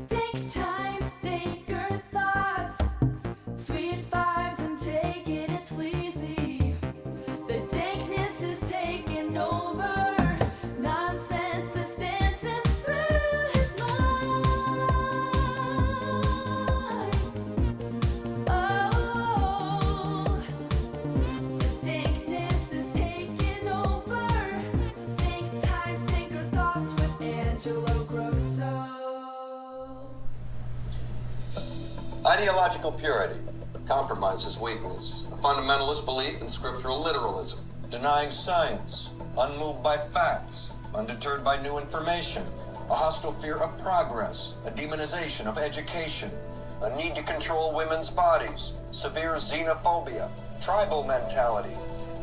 Dank times, Danker thoughts, sweet vibes and taking it sleazy. The dankness is taking over, nonsense is dancing through his mind. Oh, the dankness is taking over. Dank times, Danker thoughts with Angelo. Ideological purity compromises weakness, a fundamentalist belief in scriptural literalism. Denying science, unmoved by facts, undeterred by new information, a hostile fear of progress, a demonization of education, A need to control women's bodies, severe xenophobia, tribal mentality,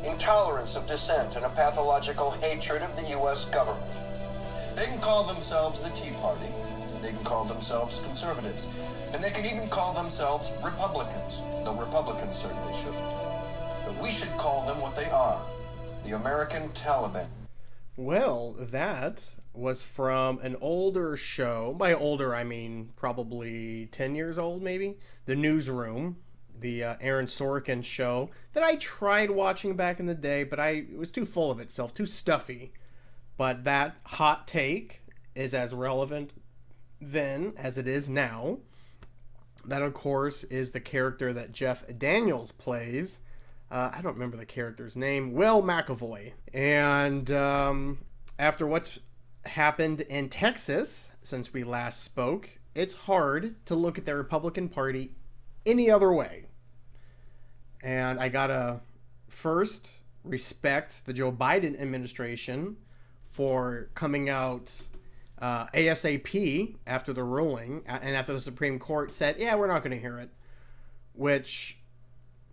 intolerance of dissent, and a pathological hatred of the U.S. government. They can call themselves the Tea Party, they can call themselves conservatives, and they can even call themselves Republicans, though Republicans certainly shouldn't. But we should call them what they are, the American Taliban. Well, that was from an older show. By older, I mean probably 10 years old, maybe. The Newsroom, the Aaron Sorkin show that I tried watching back in the day, but it was too full of itself, too stuffy. But that hot take is as relevant then as it is now. That, of course, is the character that Jeff Daniels plays. I don't remember the character's name. Will McAvoy. And after what's happened in Texas since we last spoke, it's hard to look at the Republican Party any other way. And I gotta first respect the Joe Biden administration for coming out ASAP after the ruling and after the Supreme Court said, yeah, we're not going to hear it. Which,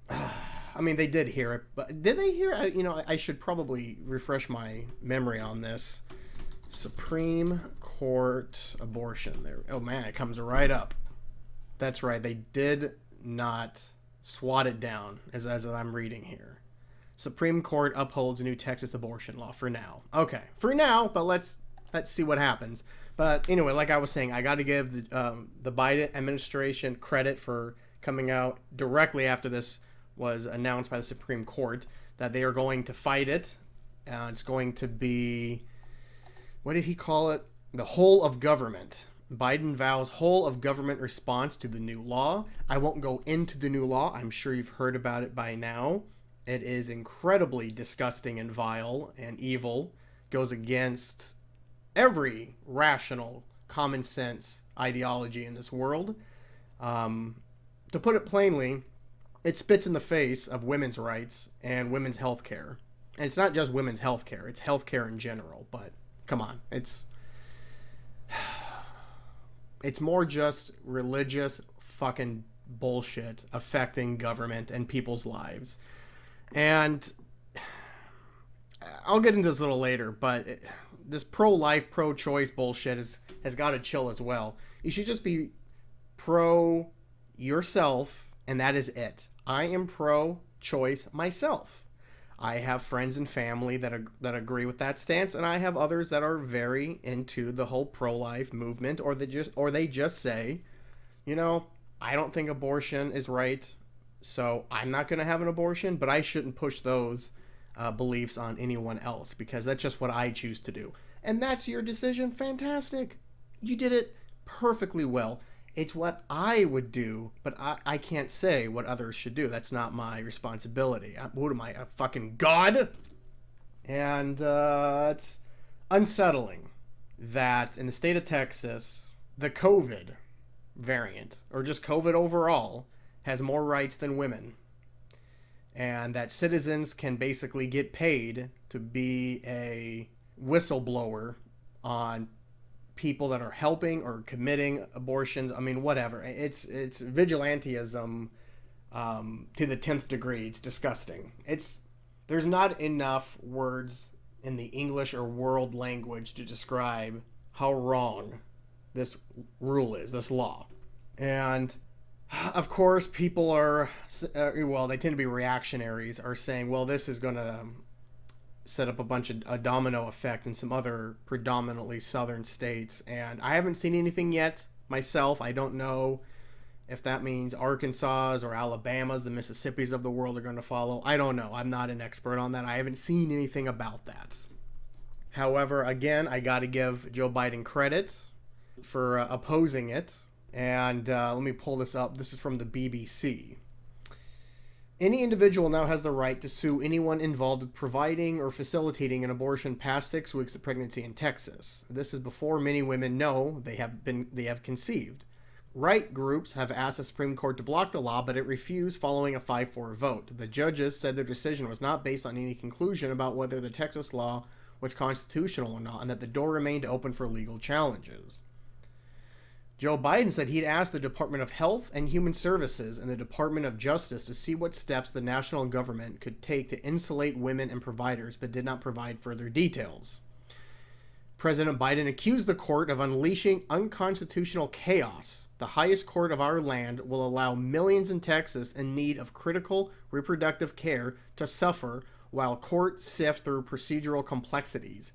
I mean, they did hear it, but did they hear it? You know, I should probably refresh my memory on this. Supreme Court abortion. There. Oh man, it comes right up. That's right. They did not swat it down, as I'm reading here. Supreme Court upholds new Texas abortion law for now. Okay, for now, but let's see what happens. But anyway, like I was saying, I got to give the Biden administration credit for coming out directly after this was announced by the Supreme Court that they are going to fight it. It's going to be, what did he call it? The whole of government. Biden vows whole of government response to the new law. I won't go into the new law. I'm sure you've heard about it by now. It is incredibly disgusting and vile and evil. Goes against every rational, common sense ideology in this world. To put it plainly, it spits in the face of women's rights and women's health care. And it's not just women's health care, it's health care in general. But come on, it's more just religious fucking bullshit affecting government and people's lives. And I'll get into this a little later, but this pro-life, pro-choice bullshit has got to chill as well. You should just be pro yourself, and that is it. I am pro-choice myself. I have friends and family that agree with that stance, and I have others that are very into the whole pro-life movement, or they just say, you know, I don't think abortion is right, so I'm not going to have an abortion, but I shouldn't push those beliefs on anyone else because that's just what I choose to do. And that's your decision. Fantastic. You did it perfectly well. It's what I would do, but I can't say what others should do. That's not my responsibility. What am I, a fucking god? And it's unsettling that in the state of Texas, the COVID variant, or just COVID overall, has more rights than women. And that citizens can basically get paid to be a whistleblower on people that are helping or committing abortions. I mean, whatever. It's vigilantism to the 10th degree. It's disgusting. There's not enough words in the English or world language to describe how wrong this rule is, this law. And of course, people are, they tend to be reactionaries, are saying, well, this is going to set up a domino effect in some other predominantly southern states. And I haven't seen anything yet myself. I don't know if that means Arkansas or Alabama's, the Mississippis of the world are going to follow. I don't know. I'm not an expert on that. I haven't seen anything about that. However, again, I got to give Joe Biden credit for opposing it. And let me pull this up. This is from the BBC. Any individual now has the right to sue anyone involved with providing or facilitating an abortion past 6 weeks of pregnancy in Texas. This is before many women know they have conceived. Right groups have asked the Supreme Court to block the law, but it refused following a 5-4 vote. The judges said their decision was not based on any conclusion about whether the Texas law was constitutional or not, and that the door remained open for legal challenges. Joe Biden said he'd asked the Department of Health and Human Services and the Department of Justice to see what steps the national government could take to insulate women and providers, but did not provide further details. President Biden accused the court of unleashing unconstitutional chaos. The highest court of our land will allow millions in Texas in need of critical reproductive care to suffer while courts sift through procedural complexities.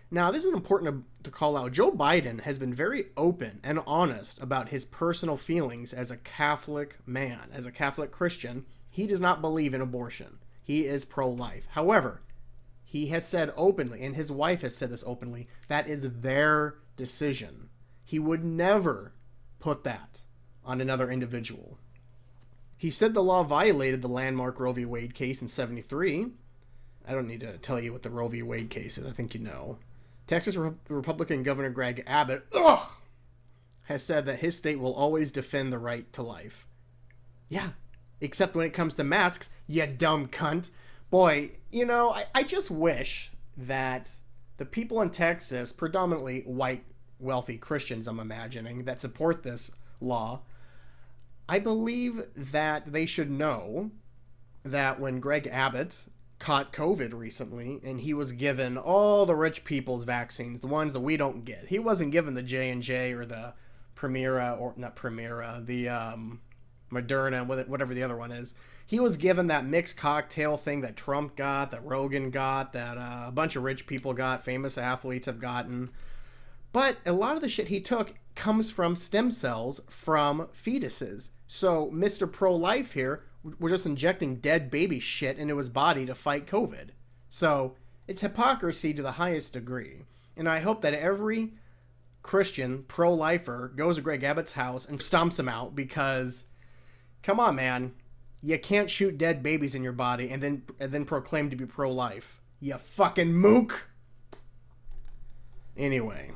Now, this is important to call out. Joe Biden has been very open and honest about his personal feelings as a Catholic man, as a Catholic Christian. He does not believe in abortion. He is pro-life. However, he has said openly, and his wife has said this openly, that is their decision. He would never put that on another individual. He said the law violated the landmark Roe v. Wade case in '73. I don't need to tell you what the Roe v. Wade case is. I think you know. Texas Republican Governor Greg Abbott has said that his state will always defend the right to life. Yeah, except when it comes to masks, you dumb cunt. Boy, you know, I just wish that the people in Texas, predominantly white, wealthy Christians, I'm imagining, that support this law, I believe that they should know that when Greg Abbott caught COVID recently, and he was given all the rich people's vaccines, the ones that we don't get. He wasn't given the J&J or the Primera, or not Primera, the Moderna, whatever the other one is. He was given that mixed cocktail thing that Trump got, that Rogan got, that a bunch of rich people got, famous athletes have gotten. But a lot of the shit he took comes from stem cells from fetuses. So Mr. Pro-Life here, we're just injecting dead baby shit into his body to fight COVID. So it's hypocrisy to the highest degree. And I hope that every Christian pro-lifer goes to Greg Abbott's house and stomps him out, because, come on, man, you can't shoot dead babies in your body and then proclaim to be pro-life. You fucking mook. Anyway,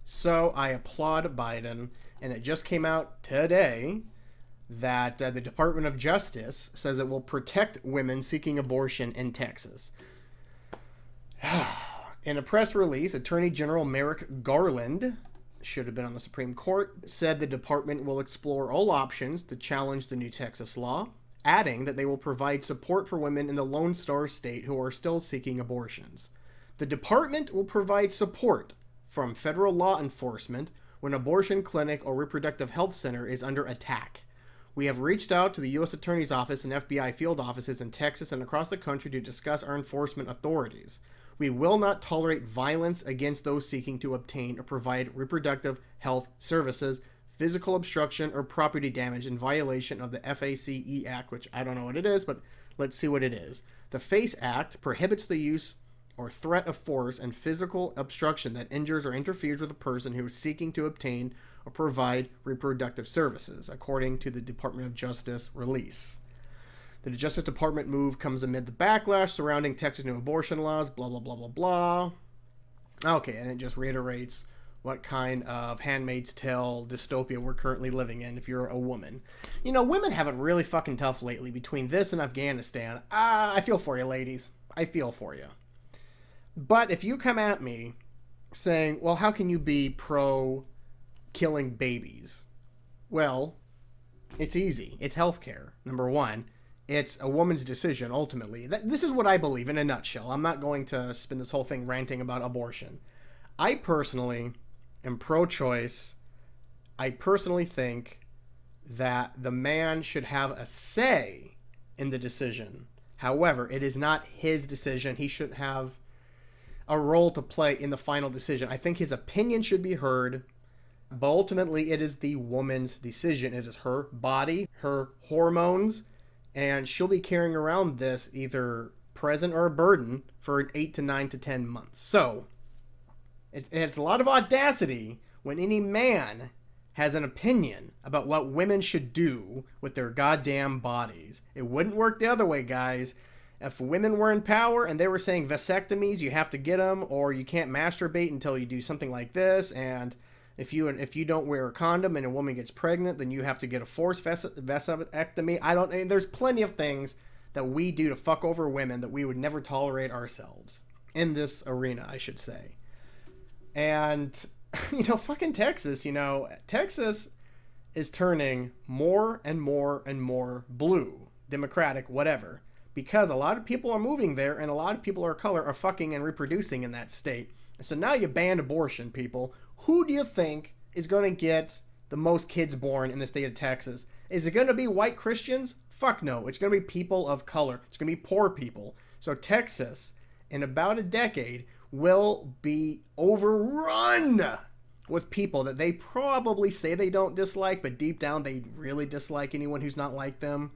so I applaud Biden, and it just came out today that the Department of Justice says it will protect women seeking abortion in Texas. In a press release, Attorney General Merrick Garland, should have been on the Supreme Court, said the department will explore all options to challenge the new Texas law, adding that they will provide support for women in the Lone Star State who are still seeking abortions. The department will provide support from federal law enforcement when an abortion clinic or reproductive health center is under attack. We have reached out to the U.S. Attorney's Office and FBI field offices in Texas and across the country to discuss our enforcement authorities. We will not tolerate violence against those seeking to obtain or provide reproductive health services, physical obstruction, or property damage in violation of the FACE Act, which I don't know what it is, but let's see what it is. The FACE Act prohibits the use or threat of force and physical obstruction that injures or interferes with a person who is seeking to obtain or provide reproductive services, according to the Department of Justice release. The Justice Department move comes amid the backlash surrounding Texas new abortion laws, blah, blah, blah, blah, blah. Okay, and it just reiterates what kind of Handmaid's Tale dystopia we're currently living in if you're a woman. You know, women have it really fucking tough lately between this and Afghanistan. I feel for you, ladies. I feel for you. But if you come at me saying, well, how can you be pro killing babies? Well, it's easy. It's healthcare, number one. It's a woman's decision, ultimately. This is what I believe in a nutshell. I'm not going to spend this whole thing ranting about abortion. I personally am pro-choice. I personally think that the man should have a say in the decision. However, it is not his decision. He should have a role to play in the final decision. I think his opinion should be heard, But ultimately, it is the woman's decision. It is her body, her hormones, and she'll be carrying around this either present or a burden for 8 to 9 to 10 months. So, it's a lot of audacity when any man has an opinion about what women should do with their goddamn bodies. It wouldn't work the other way, guys. If women were in power and they were saying vasectomies, you have to get them, or you can't masturbate until you do something like this, and if you don't wear a condom and a woman gets pregnant, then you have to get a forced vasectomy. There's plenty of things that we do to fuck over women that we would never tolerate ourselves. In this arena, I should say. And, fucking Texas, Texas is turning more and more and more blue, Democratic, whatever. Because a lot of people are moving there and a lot of people of color are fucking and reproducing in that state. So now you ban abortion, people. Who do you think is going to get the most kids born in the state of Texas? Is it going to be white Christians? Fuck no. It's going to be people of color. It's going to be poor people. So Texas, in about a decade, will be overrun with people that they probably say they don't dislike, but deep down they really dislike anyone who's not like them.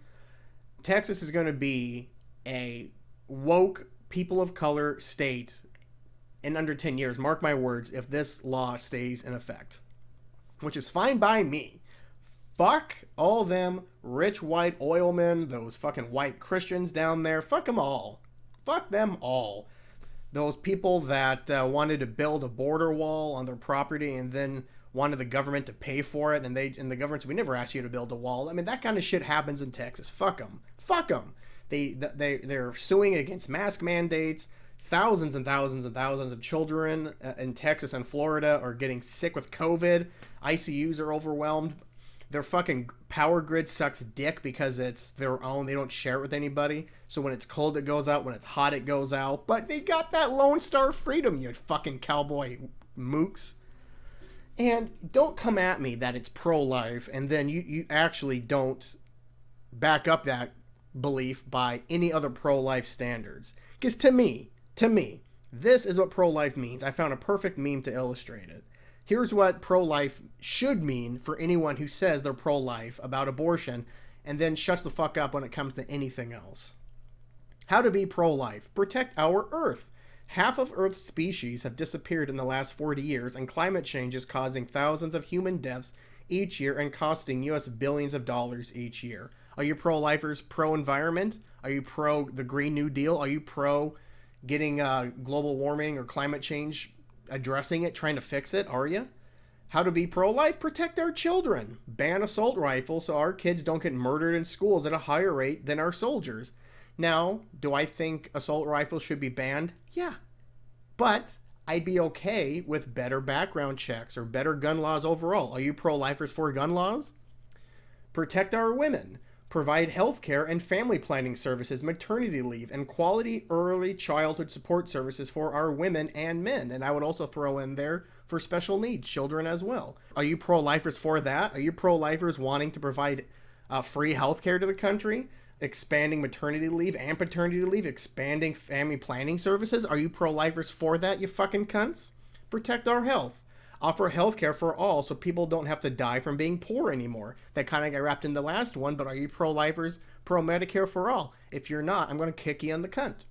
Texas is going to be a woke, people of color state in under 10 years, mark my words, if this law stays in effect. Which is fine by me. Fuck all them rich white oilmen, those fucking white Christians down there. Fuck them all. Fuck them all. Those people that wanted to build a border wall on their property and then wanted the government to pay for it, and the government said, we never asked you to build a wall. I mean, that kind of shit happens in Texas. Fuck them. Fuck them. They're suing against mask mandates. Thousands and thousands and thousands of children in Texas and Florida are getting sick with COVID. ICUs are overwhelmed. Their fucking power grid sucks dick because it's their own. They don't share it with anybody. So when it's cold, it goes out. When it's hot, it goes out. But they got that Lone Star freedom, you fucking cowboy mooks. And don't come at me that it's pro-life and then you actually don't back up that belief by any other pro-life standards. Because to me, this is what pro-life means. I found a perfect meme to illustrate it. Here's what pro-life should mean for anyone who says they're pro-life about abortion and then shuts the fuck up when it comes to anything else. How to be pro-life. Protect our Earth. Half of Earth's species have disappeared in the last 40 years, and climate change is causing thousands of human deaths each year and costing US billions of dollars each year. Are you pro-lifers pro-environment? Are you pro the Green New Deal? Are you pro getting global warming or climate change, addressing it, trying to fix it? Are you? How to be pro-life? Protect our children. Ban assault rifles so our kids don't get murdered in schools at a higher rate than our soldiers. Now, do I think assault rifles should be banned? Yeah. But I'd be okay with better background checks or better gun laws overall. Are you pro-lifers for gun laws? Protect our women. Provide health care and family planning services, maternity leave, and quality early childhood support services for our women and men. And I would also throw in there for special needs children as well. Are you pro-lifers for that? Are you pro-lifers wanting to provide free health care to the country? Expanding maternity leave and paternity leave, expanding family planning services? Are you pro-lifers for that, you fucking cunts? Protect our health. Offer health care for all so people don't have to die from being poor anymore. That kind of got wrapped in the last one, but are you pro-lifers, pro-Medicare for all? If you're not, I'm going to kick you in the cunt.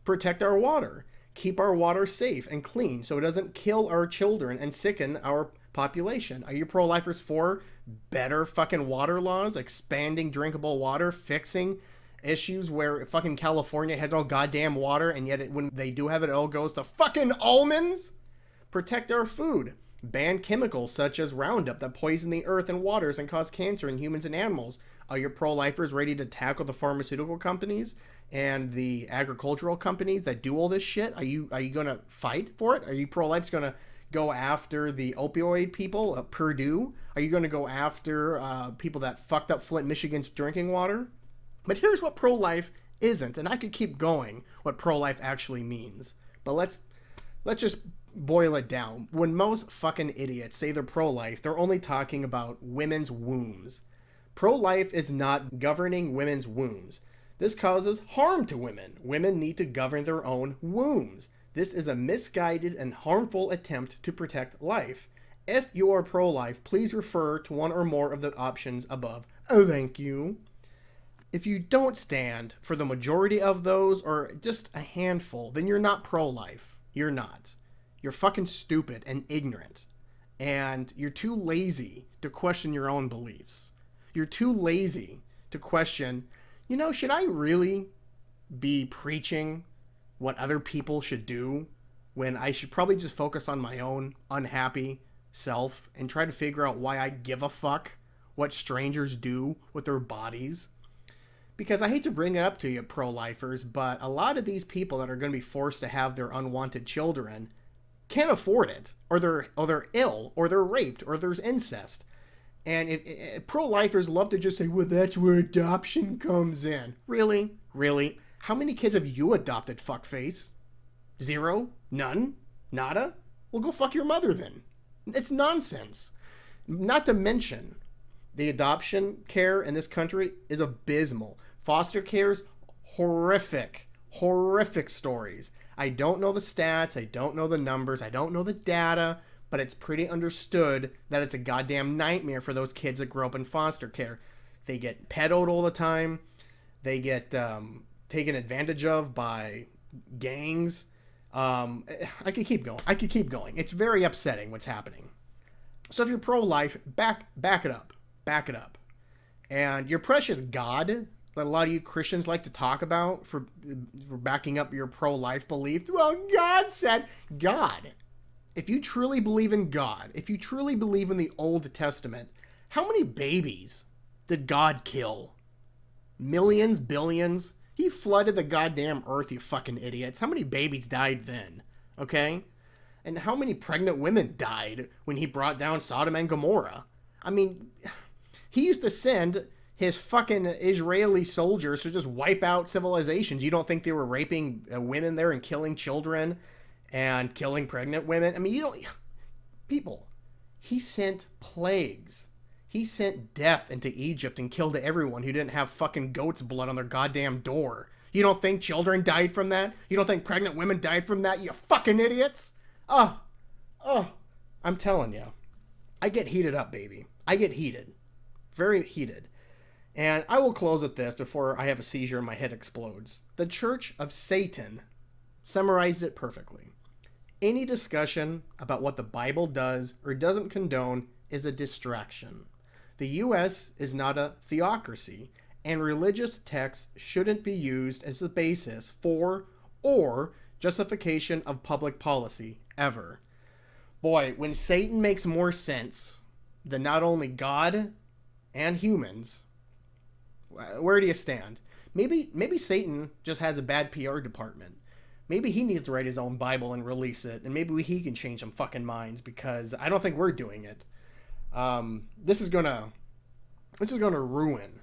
Protect our water. Keep our water safe and clean so it doesn't kill our children and sicken our population. Are you pro-lifers for better fucking water laws, expanding drinkable water, fixing issues where fucking California has no goddamn water and yet when they do have it, it all goes to fucking almonds? Protect our food. Ban chemicals such as Roundup that poison the earth and waters and cause cancer in humans and animals. Are your pro-lifers ready to tackle the pharmaceutical companies and the agricultural companies that do all this shit? Are you going to fight for it? Are you pro-lifers going to go after the opioid people, Purdue? Are you going to go after people that fucked up Flint, Michigan's drinking water? But here's what pro-life isn't, and I could keep going what pro-life actually means. But let's just boil it down. When most fucking idiots say they're pro-life, they're only talking about women's wombs. Pro-life is not governing women's wombs. This causes harm to women. Women need to govern their own wombs. This is a misguided and harmful attempt to protect life. If you are pro-life, please refer to one or more of the options above. Oh, thank you. If you don't stand for the majority of those, or just a handful, then you're not pro-life. You're not. You're fucking stupid and ignorant. And you're too lazy to question your own beliefs. You're too lazy to question, should I really be preaching what other people should do when I should probably just focus on my own unhappy self and try to figure out why I give a fuck what strangers do with their bodies? Because I hate to bring it up to you, pro-lifers, but a lot of these people that are going to be forced to have their unwanted children can't afford it, or they're ill, or they're raped, or there's incest. And pro-lifers love to just say, well, that's where adoption comes in. Really? Really? How many kids have you adopted, fuckface? 0? None? Nada? Well, go fuck your mother then. It's nonsense. Not to mention, the adoption care in this country is abysmal. Foster care's horrific. Horrific stories. I don't know the stats, I don't know the numbers, I don't know the data, but it's pretty understood that it's a goddamn nightmare for those kids that grow up in foster care. They get pedoed all the time. They get taken advantage of by gangs. I could keep going. It's very upsetting what's happening. So if you're pro-life, back it up. Back it up. And your precious God that a lot of you Christians like to talk about for backing up your pro-life belief. Well, God said, God. If you truly believe in God, if you truly believe in the Old Testament, how many babies did God kill? Millions? Billions? He flooded the goddamn earth, you fucking idiots. How many babies died then? Okay? And how many pregnant women died when he brought down Sodom and Gomorrah? I mean, he used to send his fucking Israeli soldiers to just wipe out civilizations. You don't think they were raping women there and killing children and killing pregnant women? I mean, people, he sent plagues. He sent death into Egypt and killed everyone who didn't have fucking goat's blood on their goddamn door. You don't think children died from that? You don't think pregnant women died from that, you fucking idiots? Oh, I'm telling you. I get heated up, baby. I get heated. Very heated. And I will close with this before I have a seizure and my head explodes. The Church of Satan summarized it perfectly. Any discussion about what the Bible does or doesn't condone is a distraction. The U.S. is not a theocracy, and religious texts shouldn't be used as the basis for or justification of public policy, ever. Boy, when Satan makes more sense than not only God and humans, where do you stand? Maybe Satan just has a bad PR department. Maybe he needs to write his own Bible and release it, and maybe he can change some fucking minds, because I don't think we're doing it. This is gonna ruin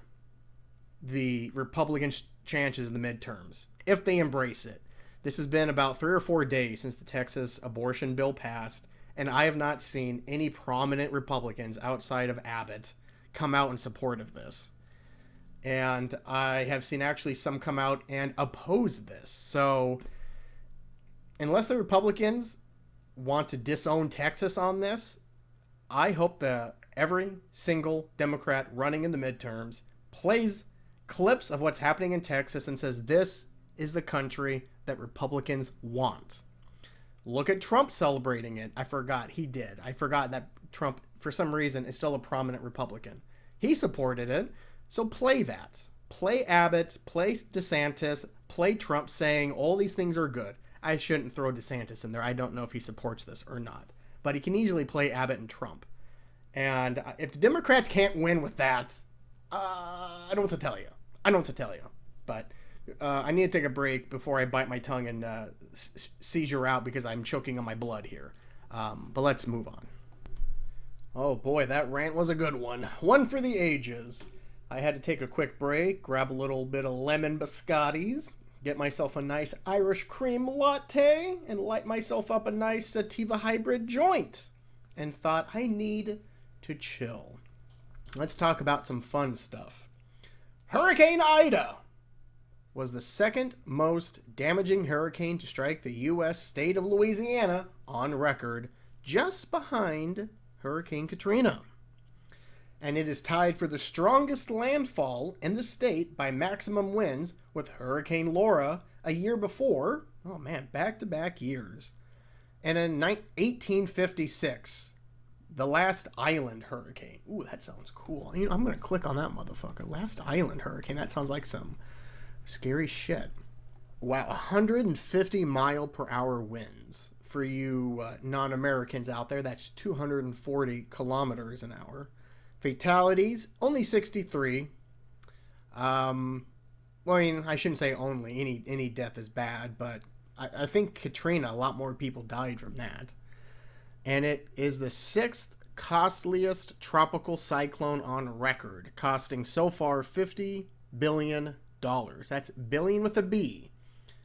the Republicans' chances in the midterms if they embrace it. This has been about 3 or 4 days since the Texas abortion bill passed, and I have not seen any prominent Republicans outside of Abbott come out in support of this. And I have seen actually some come out and oppose this. So unless the Republicans want to disown Texas on this, I hope that every single Democrat running in the midterms plays clips of what's happening in Texas and says, this is the country that Republicans want. Look at Trump celebrating it. I forgot he did. I forgot that Trump, for some reason, is still a prominent Republican. He supported it. So play that. Play Abbott, play DeSantis, play Trump saying all these things are good. I shouldn't throw DeSantis in there. I don't know if he supports this or not. But he can easily play Abbott and Trump. And if the Democrats can't win with that, I don't know what to tell you. But I need to take a break before I bite my tongue and seizure out because I'm choking on my blood here. But let's move on. Oh boy, that rant was a good one. One for the ages. I had to take a quick break, grab a little bit of lemon biscottis, get myself a nice Irish cream latte, and light myself up a nice sativa hybrid joint. And thought, I need to chill. Let's talk about some fun stuff. Hurricane Ida was the second most damaging hurricane to strike the U.S. state of Louisiana on record, just behind Hurricane Katrina. And it is tied for the strongest landfall in the state by maximum winds with Hurricane Laura a year before. Oh man, back-to-back years. And in 1856, the last island hurricane. Ooh, that sounds cool. You know, I'm going to click on that motherfucker. Last island hurricane. That sounds like some scary shit. Wow, 150 mile per hour winds. For you non-Americans out there, that's 240 kilometers an hour. Fatalities, only 63. Well, I mean, I shouldn't say only. Any death is bad, but I think Katrina, a lot more people died from that. And it is the 6th costliest tropical cyclone on record, costing so far $50 billion. That's billion with a B.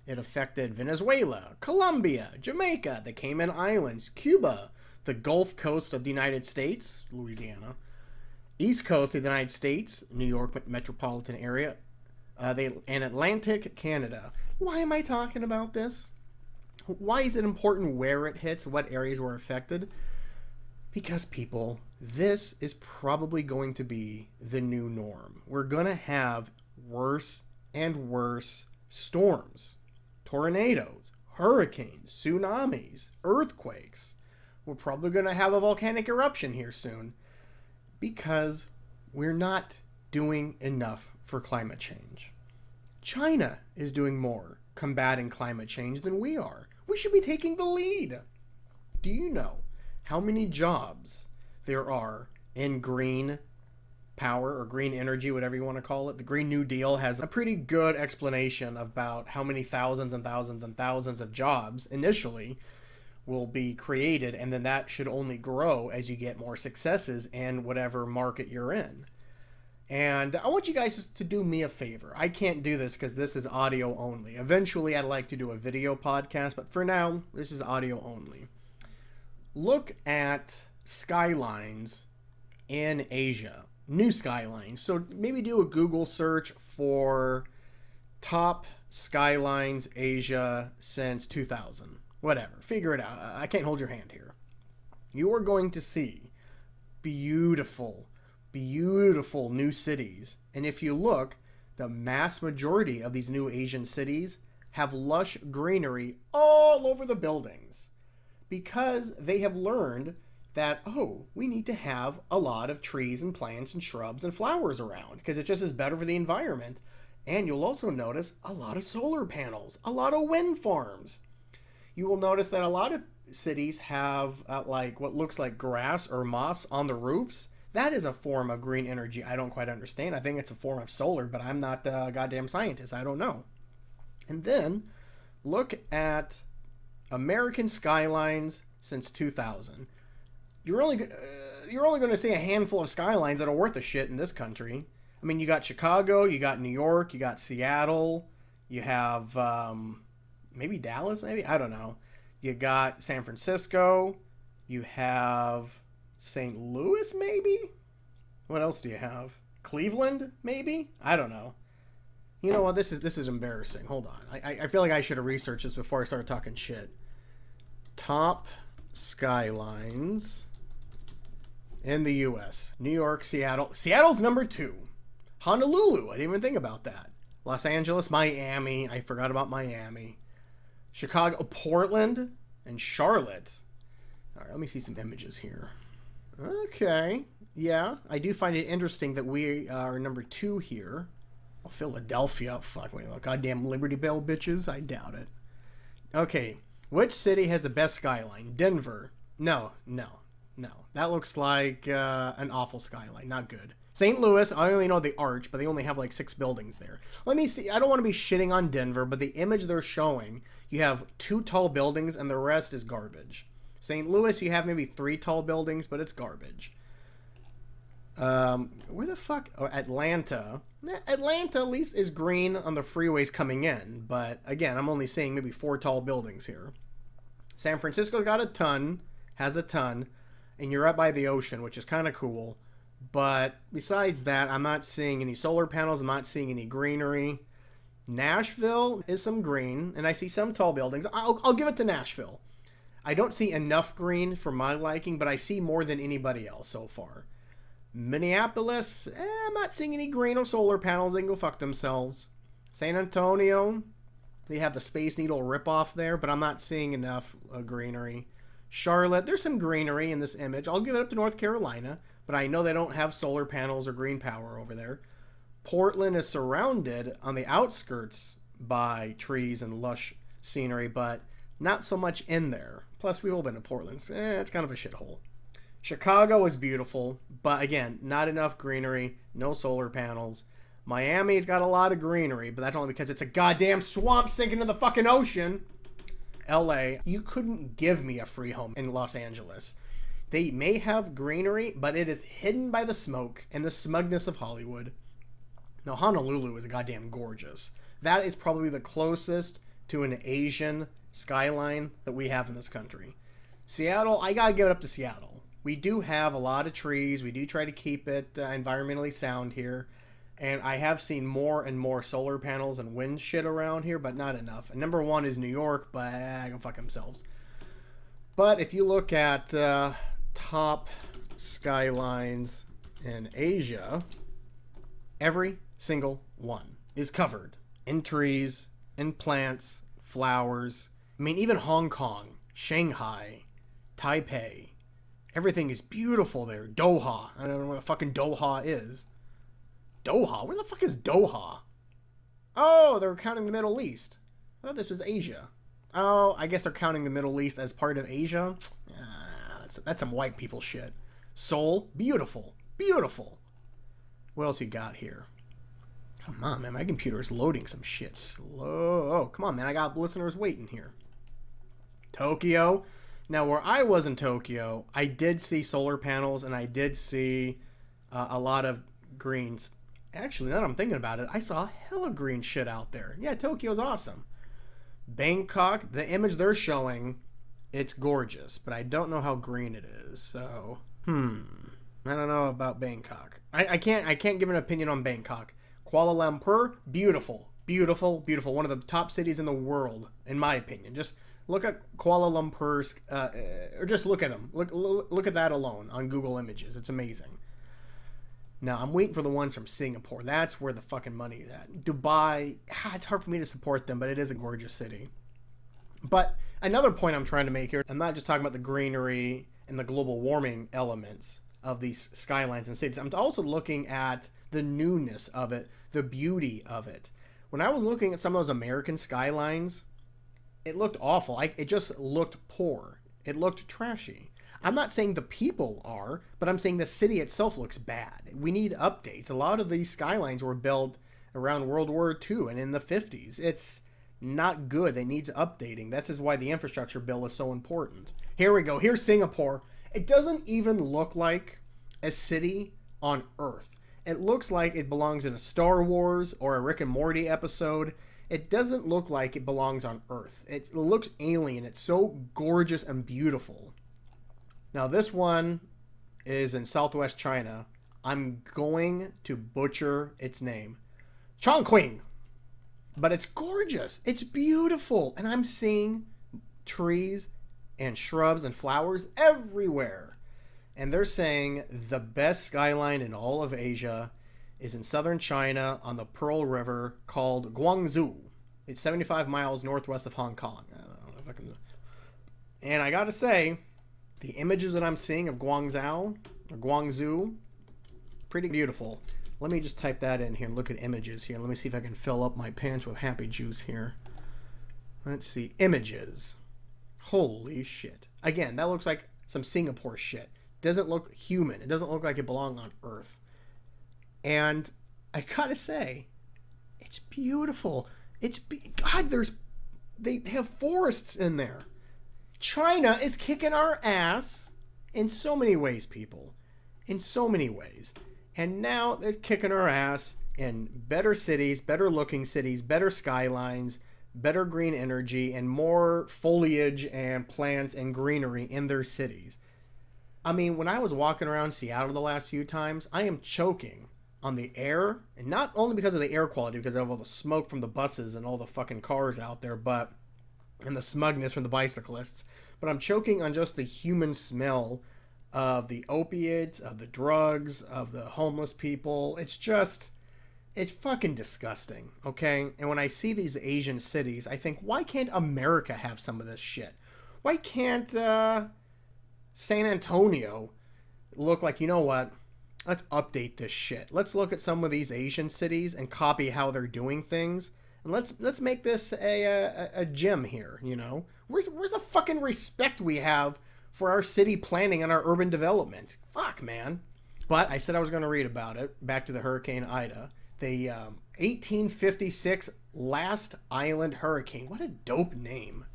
It affected Venezuela, Colombia, Jamaica, the Cayman Islands, Cuba, the Gulf Coast of the United States, Louisiana, East Coast of the United States, New York metropolitan area, and Atlantic Canada. Why am I talking about this? Why is it important where it hits, what areas were affected? Because, people, this is probably going to be the new norm. We're going to have worse and worse storms, tornadoes, hurricanes, tsunamis, earthquakes. We're probably going to have a volcanic eruption here soon because we're not doing enough for climate change. China is doing more combating climate change than we are. We should be taking the lead. Do you know how many jobs there are in green power or green energy, whatever you want to call it? The Green New Deal has a pretty good explanation about how many thousands and thousands and thousands of jobs initially will be created, and then that should only grow as you get more successes in whatever market you're in. And I want you guys to do me a favor. I can't do this because this is audio only. Eventually, I'd like to do a video podcast, but for now, this is audio only. Look at Skylines in Asia. New Skylines. So maybe do a Google search for top Skylines Asia since 2000. Whatever. Figure it out. I can't hold your hand here. You are going to see beautiful new cities. And if you look, the mass majority of these new Asian cities have lush greenery all over the buildings because they have learned that, oh, we need to have a lot of trees and plants and shrubs and flowers around because it just is better for the environment. And you'll also notice a lot of solar panels, a lot of wind farms. You will notice that a lot of cities have like what looks like grass or moss on the roofs. That is a form of green energy I don't quite understand. I think it's a form of solar, but I'm not a goddamn scientist. I don't know. And then look at American skylines since 2000. You're only going to see a handful of skylines that are worth a shit in this country. I mean, you got Chicago, you got New York, you got Seattle, you have maybe Dallas, maybe? I don't know. You got San Francisco, you have St. Louis, maybe? What else do you have? Cleveland, maybe? I don't know. You know what? This is embarrassing. Hold on. I feel like I should have researched this before I started talking shit. Top skylines in the U.S. New York, Seattle. Seattle's number 2. Honolulu. I didn't even think about that. Los Angeles, Miami. I forgot about Miami. Chicago, Portland, and Charlotte. All right, let me see some images here. Okay. Yeah, I do find it interesting that we are number 2 here. Oh, Philadelphia. Fuck me. Goddamn Liberty Bell bitches. I doubt it. Okay. Which city has the best skyline? Denver. No. That looks like an awful skyline. Not good. St. Louis, I only know the Arch, but they only have like 6 buildings there. Let me see. I don't want to be shitting on Denver, but the image they're showing, you have 2 tall buildings and the rest is garbage. St. Louis, you have maybe 3 tall buildings, but it's garbage. Where the fuck? Oh, Atlanta. Atlanta at least is green on the freeways coming in, but again, I'm only seeing maybe 4 tall buildings here. San Francisco got a ton, has a ton, and you're up by the ocean, which is kind of cool. But besides that, I'm not seeing any solar panels. I'm not seeing any greenery. Nashville is some green, and I see some tall buildings. I'll give it to Nashville. I don't see enough green for my liking, but I see more than anybody else so far. Minneapolis, I'm not seeing any green or solar panels. They can go fuck themselves. San Antonio, they have the Space Needle ripoff there, but I'm not seeing enough greenery. Charlotte, there's some greenery in this image. I'll give it up to North Carolina, but I know they don't have solar panels or green power over there. Portland is surrounded on the outskirts by trees and lush scenery, but not so much in there. Plus, we've all been to Portland. It's kind of a shithole. Chicago is beautiful, but again, not enough greenery, no solar panels. Miami's got a lot of greenery, but that's only because it's a goddamn swamp sinking to the fucking ocean. LA, you couldn't give me a free home in Los Angeles. They may have greenery, but it is hidden by the smoke and the smugness of Hollywood. Now, Honolulu is goddamn gorgeous. That is probably the closest to an Asian skyline that we have in this country. Seattle, I gotta give it up to Seattle. We do have a lot of trees. We do try to keep it environmentally sound here. And I have seen more and more solar panels and wind shit around here, but not enough. And number one is New York, but I can fuck themselves. But if you look at top skylines in Asia, every single one is covered in trees, in plants, flowers. I mean, even Hong Kong, Shanghai, Taipei. Everything is beautiful there. Doha. I don't know where the fucking Doha is. Doha? Where the fuck is Doha? Oh, they're counting the Middle East. I thought this was Asia. Oh, I guess they're counting the Middle East as part of Asia. That's some white people shit. Seoul, beautiful. Beautiful. What else you got here? Come on, man. My computer is loading some shit slow. Oh, come on, man. I got listeners waiting here. Tokyo. Now, where I was in Tokyo, I did see solar panels and I did see a lot of greens. Actually, now that I'm thinking about it, I saw hella green shit out there. Yeah, Tokyo's awesome. Bangkok, the image they're showing, it's gorgeous, but I don't know how green it is. So, I don't know about Bangkok. I can't give an opinion on Bangkok. Kuala Lumpur, beautiful, beautiful, beautiful. One of the top cities in the world, in my opinion. Just look at Kuala Lumpur's, or just look at them. Look at that alone on Google Images. It's amazing. Now, I'm waiting for the ones from Singapore. That's where the fucking money is at. Dubai, it's hard for me to support them, but it is a gorgeous city. But another point I'm trying to make here, I'm not just talking about the greenery and the global warming elements of these skylines and cities. I'm also looking at the newness of it, the beauty of it. When I was looking at some of those American skylines, it looked awful. It just looked poor. It looked trashy. I'm not saying the people are, but I'm saying the city itself looks bad. We need updates. A lot of these skylines were built around World War II and in the 50s. It's not good. It needs updating. That's why the infrastructure bill is so important. Here we go. Here's Singapore. It doesn't even look like a city on Earth. It looks like it belongs in a Star Wars or a Rick and Morty episode. It doesn't look like it belongs on Earth. It looks alien. It's so gorgeous and beautiful. Now, this one is in southwest China. I'm going to butcher its name. Chongqing. But it's gorgeous. It's beautiful. And I'm seeing trees and shrubs and flowers everywhere. And they're saying the best skyline in all of Asia is in southern China on the Pearl River called Guangzhou. It's 75 miles northwest of Hong Kong. I don't know if I can... And I gotta say, the images that I'm seeing of Guangzhou, pretty beautiful. Let me just type that in here and look at images here. Let me see if I can fill up my pants with happy juice here. Let's see. Images. Holy shit. Again, that looks like some Singapore shit. Doesn't look human. It doesn't look like it belongs on Earth. And I gotta say, it's beautiful. God, they have forests in there. China is kicking our ass in so many ways, people. In so many ways. And now they're kicking our ass in better cities, better looking cities, better skylines, better green energy, and more foliage and plants and greenery in their cities. I mean, when I was walking around Seattle the last few times, I am choking on the air. And not only because of the air quality, because of all the smoke from the buses and all the fucking cars out there, but and the smugness from the bicyclists, but I'm choking on just the human smell of the opiates, of the drugs, of the homeless people. It's fucking disgusting, okay? And when I see these Asian cities, I think, why can't America have some of this shit? Why can't San Antonio look like, you know what? Let's update this shit. Let's look at some of these Asian cities and copy how they're doing things. And let's make this a gym here, you know? Where's the fucking respect we have for our city planning and our urban development? Fuck, man. But I said I was going to read about it. Back to the Hurricane Ida. The 1856 Last Island Hurricane. What a dope name.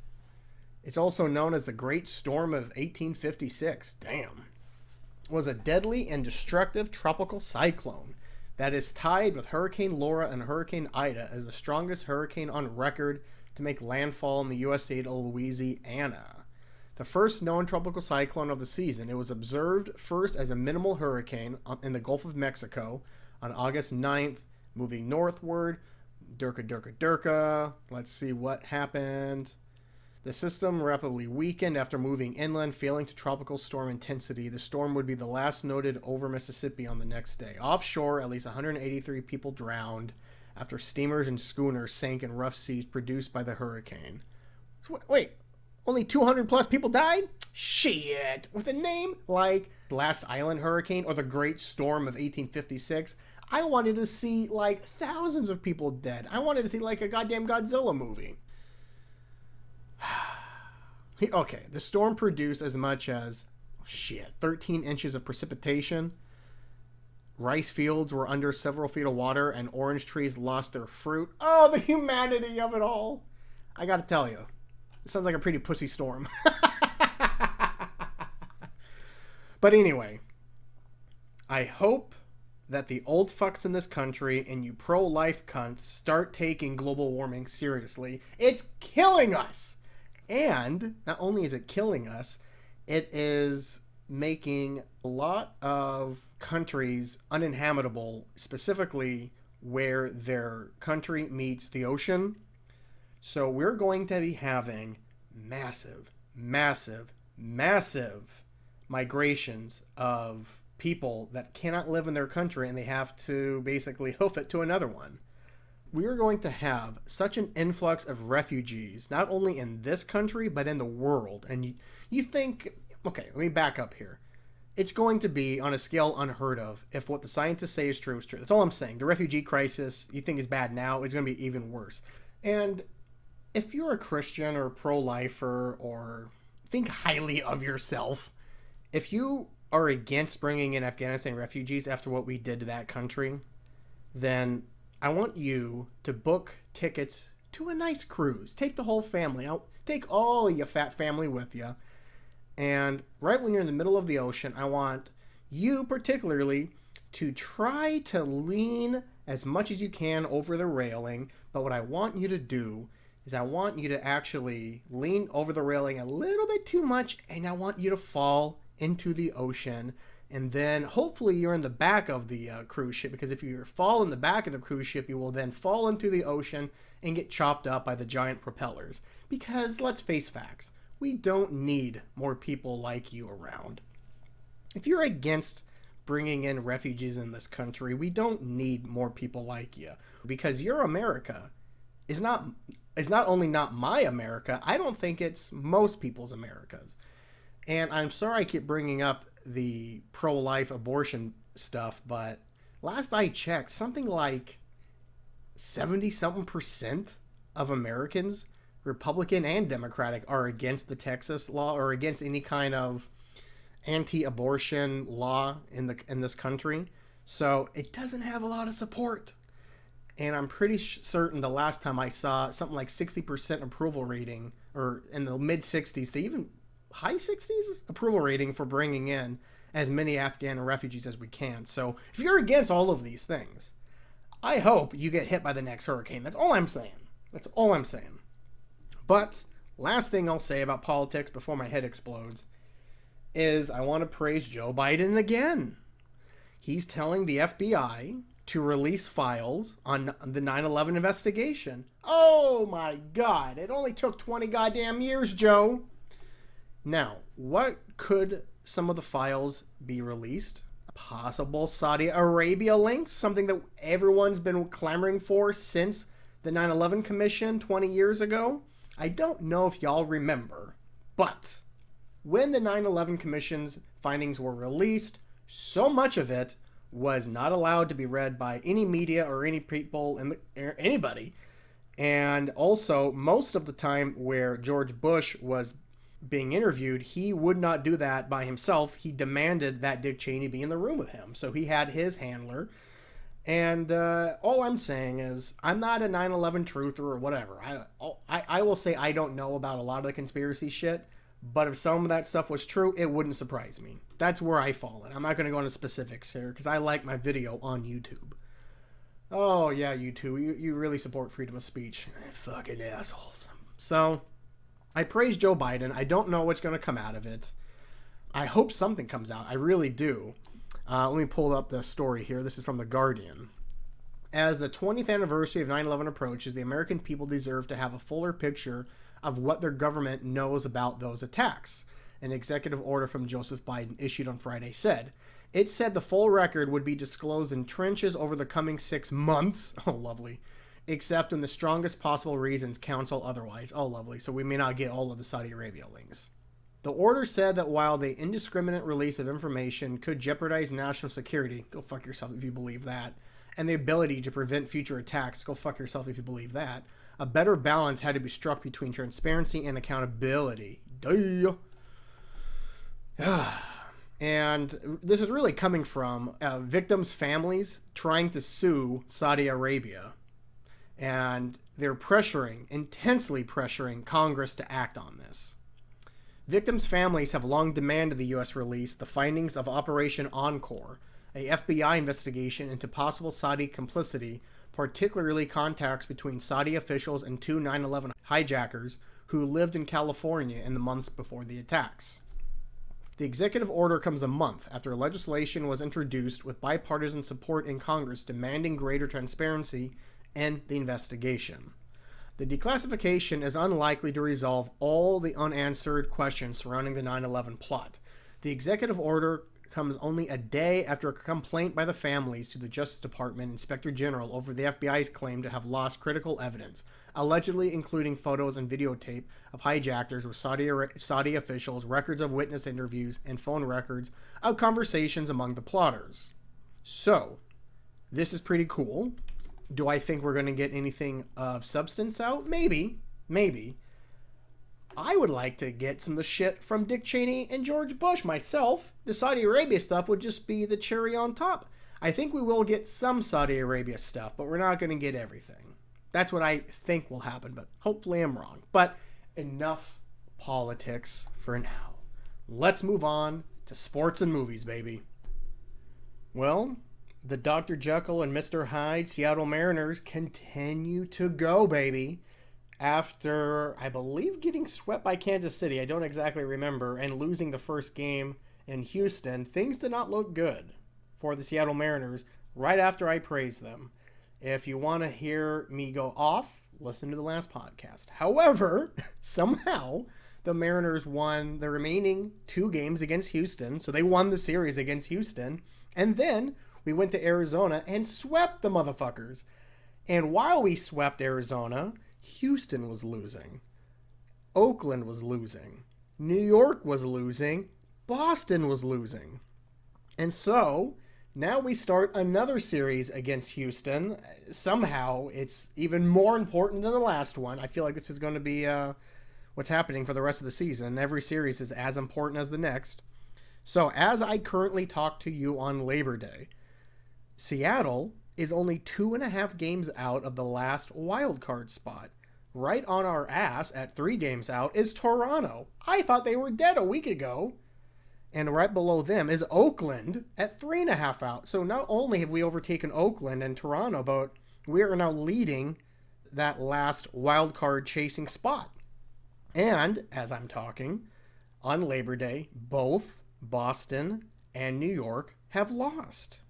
It's also known as the Great Storm of 1856. Damn. Was a deadly and destructive tropical cyclone that is tied with Hurricane Laura and Hurricane Ida as the strongest hurricane on record to make landfall in the U.S. state of Louisiana. The first known tropical cyclone of the season, it was observed first as a minimal hurricane in the Gulf of Mexico on August 9th, moving northward. Durka. Let's see what happened. The system rapidly weakened after moving inland, failing to tropical storm intensity. The storm would be the last noted over Mississippi on the next day. Offshore, at least 183 people drowned after steamers and schooners sank in rough seas produced by the hurricane. So, wait, only 200 plus people died? Shit. With a name like Last Island Hurricane or the Great Storm of 1856, I wanted to see like thousands of people dead. I wanted to see like a goddamn Godzilla movie. Okay, the storm produced as much as 13 inches of precipitation. Rice fields were under several feet of water, and orange trees lost their fruit. Oh, the humanity of it all. I gotta tell you, it sounds like a pretty pussy storm. But anyway, I hope that the old fucks in this country and you pro-life cunts start taking global warming seriously. It's killing us. And not only is it killing us, it is making a lot of countries uninhabitable, specifically where their country meets the ocean. So we're going to be having massive migrations of people that cannot live in their country and they have to basically hoof it to another one. We are going to have such an influx of refugees, not only in this country, but in the world. And you think, okay, let me back up here. It's going to be on a scale unheard of. If what the scientists say is true, it's true. That's all I'm saying. The refugee crisis you think is bad now, it's going to be even worse. And if you're a Christian or pro-lifer or think highly of yourself, if you are against bringing in Afghanistan refugees after what we did to that country, then I want you to book tickets to a nice cruise. Take the whole family out. Take all of your fat family with you. And right when you're in the middle of the ocean, I want you particularly to try to lean as much as you can over the railing. But what I want you to do is I want you to actually lean over the railing a little bit too much, and I want you to fall into the ocean. And then hopefully you're in the back of the cruise ship, because if you fall in the back of the cruise ship, you will then fall into the ocean and get chopped up by the giant propellers. Because let's face facts, we don't need more people like you around. If you're against bringing in refugees in this country, we don't need more people like you, because your America is not only not my America, I don't think it's most people's Americas. And I'm sorry I keep bringing up the pro-life abortion stuff, but last I checked, something like 70-something% of Americans, Republican and Democratic, are against the Texas law or against any kind of anti-abortion law in this country. So it doesn't have a lot of support. And I'm pretty certain the last time I saw something like 60% approval rating, or in the mid-60s to even high 60s approval rating for bringing in as many Afghan refugees as we can. So if you're against all of these things, I hope you get hit by the next hurricane. That's all I'm saying. That's all I'm saying. But last thing I'll say about politics before my head explodes is I want to praise Joe Biden again. He's telling the FBI to release files on the 9/11 investigation. Oh my God. It only took 20 goddamn years, Joe. Now, what could some of the files be released? Possible Saudi Arabia links, something that everyone's been clamoring for since the 9/11 Commission 20 years ago. I don't know if y'all remember, but when the 9/11 Commission's findings were released, so much of it was not allowed to be read by any media or any people anybody. And also, most of the time where George Bush was being interviewed, he would not do that by himself. He demanded that Dick Cheney be in the room with him. So he had his handler. And all I'm saying is, I'm not a 9/11 truther or whatever. I will say I don't know about a lot of the conspiracy shit. But if some of that stuff was true, it wouldn't surprise me. That's where I fall in. I'm not going to go into specifics here because I like my video on YouTube. Oh, yeah, YouTube. You really support freedom of speech. Fucking assholes. So, I praise Joe Biden. I don't know what's going to come out of it. I hope something comes out. I really do. Let me pull up the story here. This is from The Guardian. As the 20th anniversary of 9/11 approaches, the American people deserve to have a fuller picture of what their government knows about those attacks. An executive order from Joseph Biden issued on Friday said. It said the full record would be disclosed in trenches over the coming 6 months. Oh, lovely. Except when the strongest possible reasons counsel otherwise. Oh, lovely. So we may not get all of the Saudi Arabia links. The order said that while the indiscriminate release of information could jeopardize national security, go fuck yourself if you believe that, and the ability to prevent future attacks, go fuck yourself if you believe that, a better balance had to be struck between transparency and accountability. Duh. And this is really coming from victims' families trying to sue Saudi Arabia. And they're intensely pressuring Congress to act on this. Victims' families have long demanded the U.S. release the findings of Operation Encore, a FBI investigation into possible Saudi complicity, particularly contacts between Saudi officials and 2 9/11 hijackers who lived in California in the months before the attacks. The executive order comes a month after legislation was introduced with bipartisan support in Congress demanding greater transparency in the investigation. The declassification is unlikely to resolve all the unanswered questions surrounding the 9/11 plot. The executive order comes only a day after a complaint by the families to the Justice Department Inspector General over the FBI's claim to have lost critical evidence, allegedly including photos and videotape of hijackers with Saudi officials, records of witness interviews, and phone records of conversations among the plotters. So, this is pretty cool. Do I think we're going to get anything of substance out? Maybe. I would like to get some of the shit from Dick Cheney and George Bush myself. The Saudi Arabia stuff would just be the cherry on top. I think we will get some Saudi Arabia stuff, but we're not going to get everything. That's what I think will happen, but hopefully I'm wrong. But enough politics for now. Let's move on to sports and movies, baby. Well, the Dr. Jekyll and Mr. Hyde Seattle Mariners continue to go, baby. After, I believe, getting swept by Kansas City, I don't exactly remember, and losing the first game in Houston, things did not look good for the Seattle Mariners right after I praised them. If you want to hear me go off, listen to the last podcast. However, somehow, the Mariners won the remaining 2 games against Houston, so they won the series against Houston, and then we went to Arizona and swept the motherfuckers. And while we swept Arizona, Houston was losing. Oakland was losing. New York was losing. Boston was losing. And so, now we start another series against Houston. Somehow, it's even more important than the last one. I feel like this is going to be what's happening for the rest of the season. Every series is as important as the next. So, as I currently talk to you on Labor Day, Seattle is only 2.5 games out of the last wild card spot. Right on our ass at 3 games out is Toronto. I thought they were dead a week ago. And right below them is Oakland at 3.5 out. So not only have we overtaken Oakland and Toronto, but we are now leading that last wild card chasing spot. And as I'm talking, on Labor Day, both Boston and New York have lost.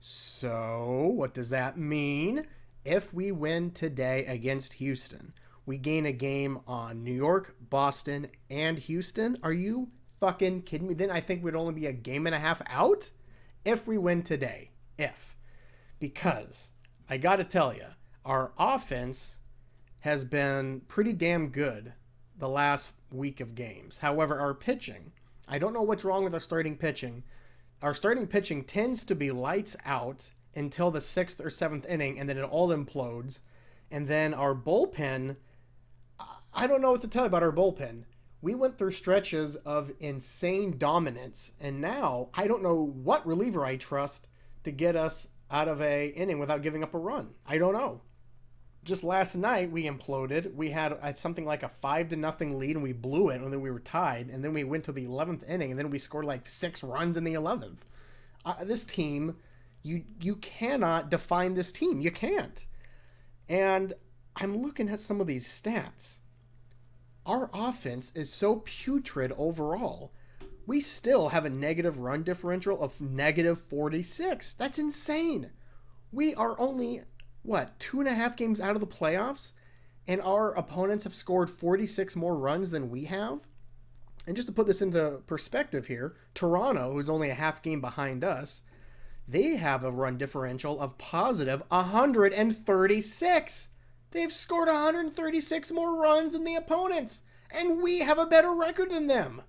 So, what does that mean? If we win today against Houston, we gain a game on New York, Boston, and Houston. Are you fucking kidding me? Then I think we'd only be a game and a half out if we win today. Because I got to tell you, our offense has been pretty damn good the last week of games. However, our pitching, I don't know what's wrong with our starting pitching. Our starting pitching tends to be lights out until the 6th or 7th inning, and then it all implodes. And then our bullpen, I don't know what to tell you about our bullpen. We went through stretches of insane dominance, and now I don't know what reliever I trust to get us out of a inning without giving up a run. I don't know. Just last night we imploded. We had something like a 5-0 lead, and we blew it, and then we were tied, and then we went to the 11th inning, and then we scored like 6 runs in the 11th. This team, you cannot define this team. You can't. And I'm looking at some of these stats. Our offense is so putrid overall. We still have a negative run differential of -46. That's insane. We are only, 2.5 games out of the playoffs, and our opponents have scored 46 more runs than we have? And just to put this into perspective here, Toronto, who's only a half game behind us, they have a run differential of positive 136. They've scored 136 more runs than the opponents, and we have a better record than them.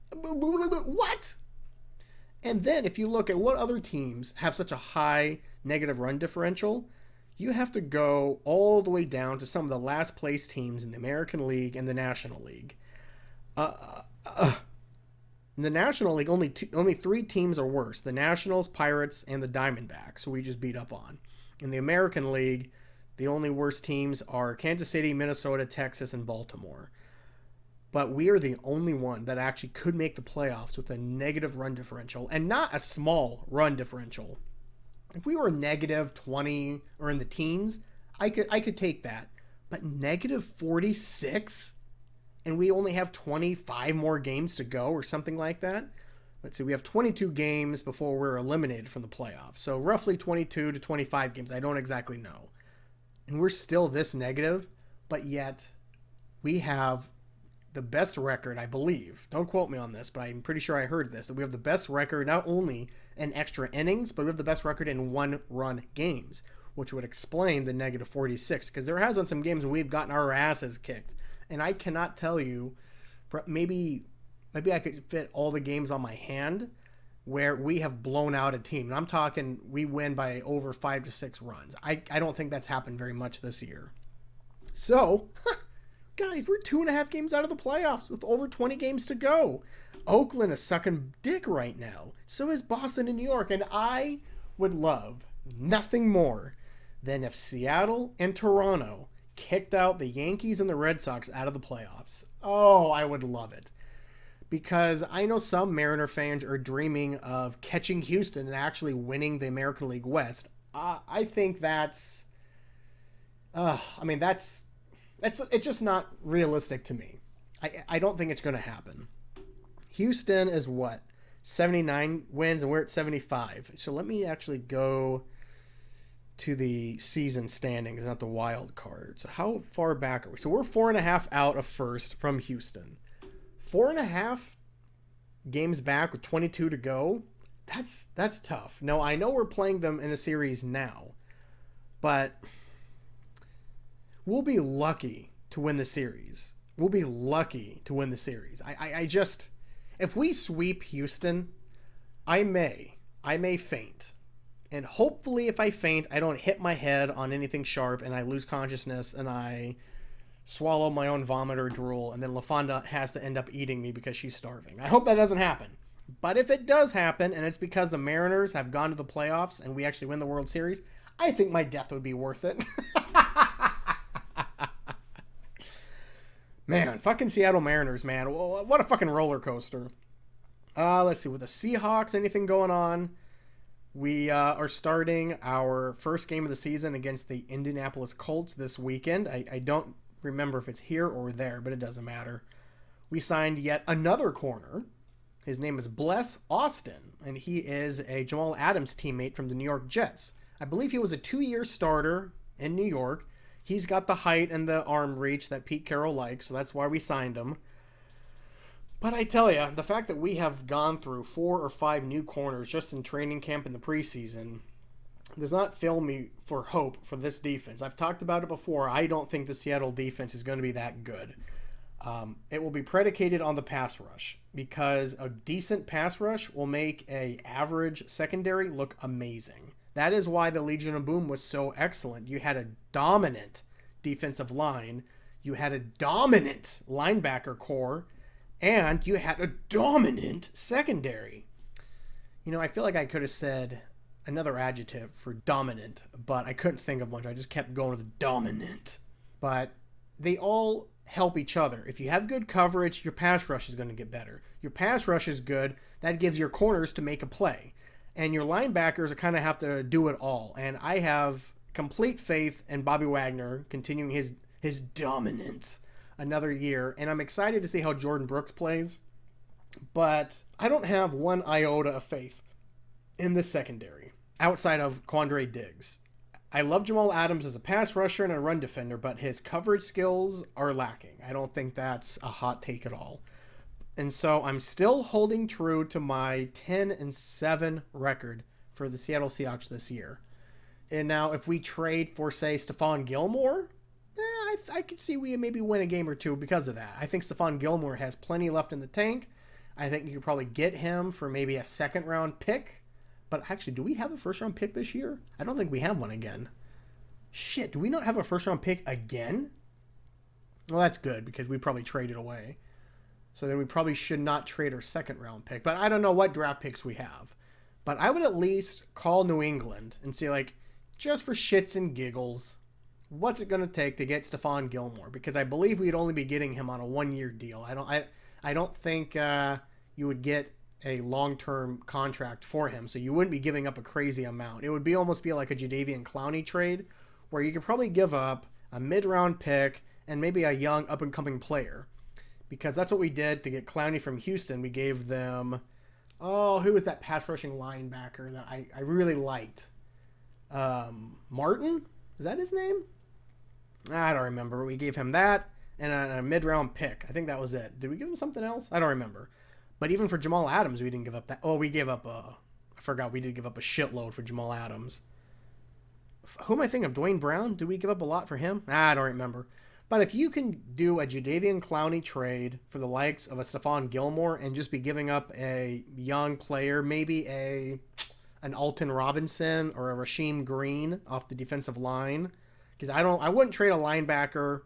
What? And then if you look at what other teams have such a high negative run differential, you have to go all the way down to some of the last place teams in the American League and the National League. In the National League, only 3 teams are worse: the Nationals, Pirates, and the Diamondbacks, who we just beat up on. In the American League, the only worst teams are Kansas City, Minnesota, Texas, and Baltimore. But we are the only one that actually could make the playoffs with a negative run differential, and not a small run differential. If we were negative 20 or in the teens, I could take that. But negative 46, and we only have 25 more games to go or something like that. Let's see, we have 22 games before we're eliminated from the playoffs. So roughly 22 to 25 games. I don't exactly know. And we're still this negative, but yet we have the best record, I believe. Don't quote me on this, but I'm pretty sure I heard this, that we have the best record not only in extra innings, but we have the best record in 1-run games, which would explain the negative 46, because there has been some games where we've gotten our asses kicked. And I cannot tell you, maybe I could fit all the games on my hand where we have blown out a team. And I'm talking we win by over 5 to 6 runs. I don't think that's happened very much this year. So, guys, we're 2.5 games out of the playoffs with over 20 games to go. Oakland is sucking dick right now. So is Boston and New York. And I would love nothing more than if Seattle and Toronto kicked out the Yankees and the Red Sox out of the playoffs. Oh, I would love it. Because I know some Mariner fans are dreaming of catching Houston and actually winning the American League West. I think it's just not realistic to me. I don't think it's going to happen. Houston is 79 wins, and we're at 75. So let me actually go to the season standings, not the wild card. So how far back are we? So we're 4.5 out of first from Houston. 4.5 games back with 22 to go. That's tough. No, I know we're playing them in a series now, but we'll be lucky to win the series. I just, if we sweep Houston, I may faint. And hopefully if I faint, I don't hit my head on anything sharp and I lose consciousness and I swallow my own vomit or drool, and then LaFonda has to end up eating me because she's starving. I hope that doesn't happen. But if it does happen, and it's because the Mariners have gone to the playoffs and we actually win the World Series, I think my death would be worth it. Man, fucking Seattle Mariners, man. What a fucking roller coaster. Let's see, with the Seahawks, anything going on? We are starting our first game of the season against the Indianapolis Colts this weekend. I don't remember if it's here or there, but it doesn't matter. We signed yet another corner. His name is Bless Austin, and he is a Jamal Adams teammate from the New York Jets. I believe he was a 2-year starter in New York. He's got the height and the arm reach that Pete Carroll likes, so that's why we signed him. But I tell you, the fact that we have gone through 4 or 5 new corners just in training camp in the preseason does not fill me for hope for this defense. I've talked about it before. I don't think the Seattle defense is going to be that good. It will be predicated on the pass rush, because a decent pass rush will make a average secondary look amazing. That is why the Legion of Boom was so excellent. You had a dominant defensive line, you had a dominant linebacker core, and you had a dominant secondary. You know, I feel like I could have said another adjective for dominant, but I couldn't think of one. I just kept going with dominant. But they all help each other. If you have good coverage, your pass rush is going to get better. Your pass rush is good. That gives your corners to make a play. And your linebackers kind of have to do it all. And I have complete faith in Bobby Wagner continuing his dominance another year. And I'm excited to see how Jordan Brooks plays. But I don't have one iota of faith in the secondary outside of Quandre Diggs. I love Jamal Adams as a pass rusher and a run defender, but his coverage skills are lacking. I don't think that's a hot take at all. And so I'm still holding true to my 10-7 record for the Seattle Seahawks this year. And now if we trade for, say, Stephon Gilmore, I could see we maybe win a game or two because of that. I think Stephon Gilmore has plenty left in the tank. I think you could probably get him for maybe a second-round pick. But actually, do we have a first-round pick this year? I don't think we have one again. Shit, do we not have a first-round pick again? Well, that's good, because we probably traded away. So then we probably should not trade our second-round pick. But I don't know what draft picks we have. But I would at least call New England and say, like, just for shits and giggles, what's it going to take to get Stephon Gilmore? Because I believe we'd only be getting him on a 1-year deal. I don't think you would get a long-term contract for him, so you wouldn't be giving up a crazy amount. It would be almost be like a Jadeveon Clowney trade, where you could probably give up a mid-round pick and maybe a young up-and-coming player, because that's what we did to get Clowney from Houston. We gave them, who was that pass rushing linebacker that I really liked? Martin? Is that his name? I don't remember. We gave him that and a mid-round pick. I think that was it. Did we give him something else? I don't remember. But even for Jamal Adams, we didn't give up that. Oh, we gave up I forgot we did give up a shitload for Jamal Adams. Who am I thinking of? Dwayne Brown? Did we give up a lot for him? I don't remember. But if you can do a Jadeveon Clowney trade for the likes of a Stephon Gilmore and just be giving up a young player, maybe an Alton Robinson or a Rasheem Green off the defensive line, because I wouldn't trade a linebacker,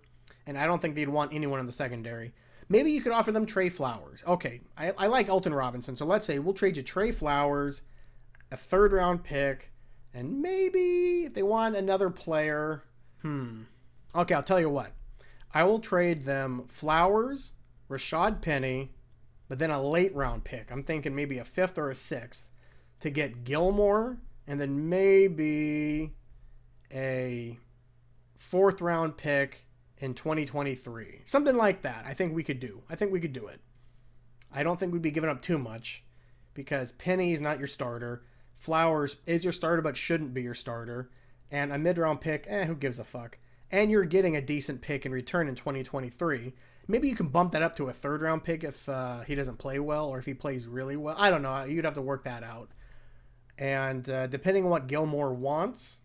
and I don't think they'd want anyone in the secondary. Maybe you could offer them Trey Flowers. Okay, I like Alton Robinson, so let's say we'll trade you Trey Flowers, a third-round pick, and maybe if they want another player, Okay, I'll tell you what. I will trade them Flowers, Rashad Penny, but then a late-round pick. I'm thinking maybe a 5th or a 6th to get Gilmore, and then maybe a 4th-round pick in 2023. Something like that. I think we could do it. I don't think we'd be giving up too much, because Penny's not your starter. Flowers is your starter but shouldn't be your starter. And a mid-round pick, who gives a fuck? And you're getting a decent pick in return in 2023. Maybe you can bump that up to a 3rd-round pick if he doesn't play well, or if he plays really well. I don't know. You'd have to work that out. And depending on what Gilmore wants,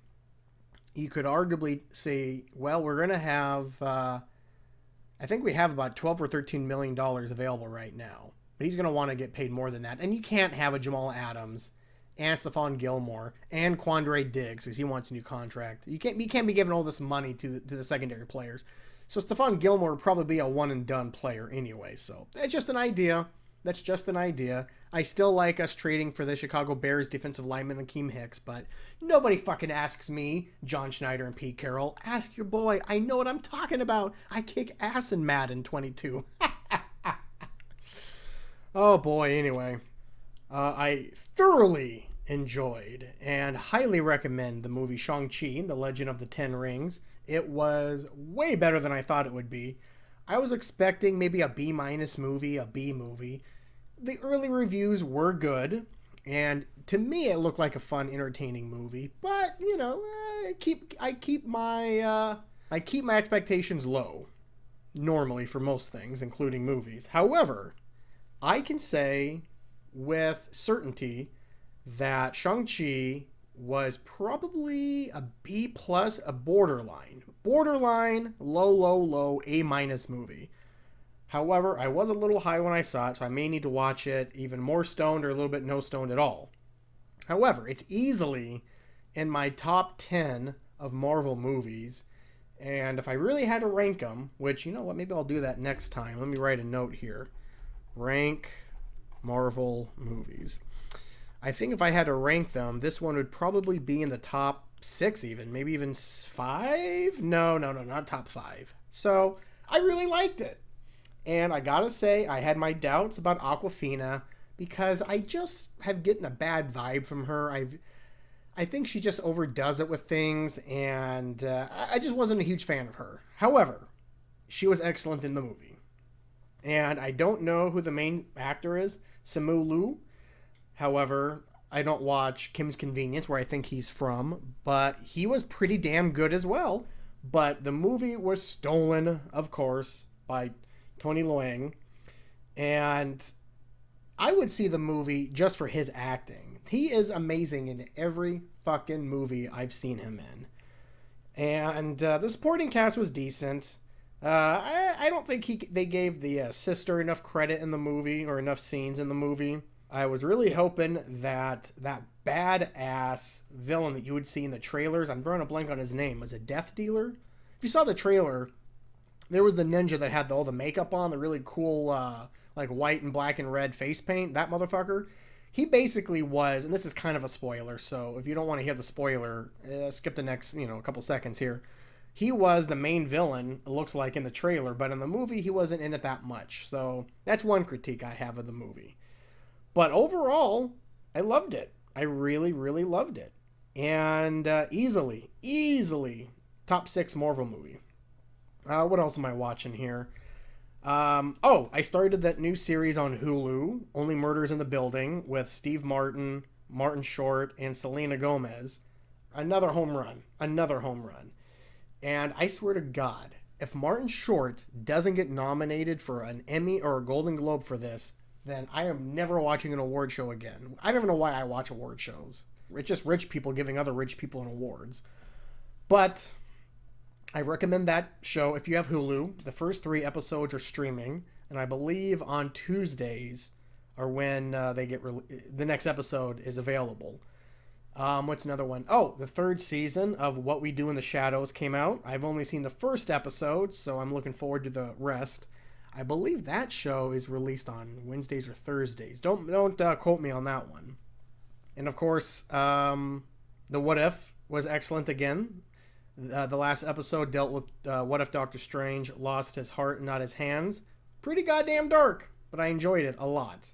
you could arguably say, well, we're going to have, I think we have about $12 or $13 million available right now. But he's going to want to get paid more than that. And you can't have a Jamal Adams and Stephon Gilmore and Quandre Diggs, because he wants a new contract. You can't be giving all this money to the secondary players. So Stephon Gilmore would probably be a one-and-done player anyway. So that's just an idea. That's just an idea. I still like us trading for the Chicago Bears defensive lineman Akeem Hicks, but nobody fucking asks me, John Schneider and Pete Carroll. Ask your boy. I know what I'm talking about. I kick ass in Madden 22. Oh boy, anyway. I thoroughly enjoyed and highly recommend the movie Shang-Chi, The Legend of the Ten Rings. It was way better than I thought it would be. I was expecting maybe a B- movie, a B movie. the early reviews were good, and to me it looked like a fun, entertaining movie. But you know, I keep my expectations low normally for most things, including movies. However, I can say with certainty that Shang-Chi was probably a B plus, a borderline low A minus movie. However, I was a little high when I saw it, so I may need to watch it even more stoned or a little bit no stoned at all. However, it's easily in my top 10 of Marvel movies, and if I really had to rank them, which, you know what, maybe I'll do that next time. Let me write a note here. Rank Marvel movies. I think if I had to rank them, this one would probably be in the top 6 even, maybe even 5? No, not top 5. So, I really liked it. And I gotta say, I had my doubts about Awkwafina because I just have getting a bad vibe from her. I think she just overdoes it with things, and I just wasn't a huge fan of her. However, she was excellent in the movie. And I don't know who the main actor is, Simu Liu. However, I don't watch Kim's Convenience, where I think he's from, but he was pretty damn good as well. But the movie was stolen, of course, by Tony Leung, and I would see the movie just for his acting. He is amazing in every fucking movie I've seen him in. And the supporting cast was decent. I don't think they gave the sister enough credit in the movie, or enough scenes in the movie. I was really hoping that badass villain that you would see in the trailers, I'm drawing a blank on his name, was a Death Dealer. If you saw the trailer, there was the ninja that had all the makeup on, the really cool, like white and black and red face paint. That motherfucker, he basically was, and this is kind of a spoiler, so if you don't want to hear the spoiler, skip the next, a couple seconds here. He was the main villain, it looks like, in the trailer, but in the movie, he wasn't in it that much. So that's one critique I have of the movie. But overall, I loved it. I really, really loved it. And easily, top 6 Marvel movie. What else am I watching here? I started that new series on Hulu, Only Murders in the Building, with Steve Martin, Martin Short, and Selena Gomez. Another home run. And I swear to God, if Martin Short doesn't get nominated for an Emmy or a Golden Globe for this, then I am never watching an award show again. I don't even know why I watch award shows. It's just rich people giving other rich people an awards. But I recommend that show if you have Hulu. The first 3 episodes are streaming, and I believe on Tuesdays are when the next episode is available. What's another one? Oh, the 3rd season of What We Do in the Shadows came out. I've only seen the first episode, so I'm looking forward to the rest. I believe that show is released on Wednesdays or Thursdays. Don't quote me on that one. And of course, the What If was excellent again. The last episode dealt with what if Doctor Strange lost his heart and not his hands. Pretty goddamn dark, but I enjoyed it a lot.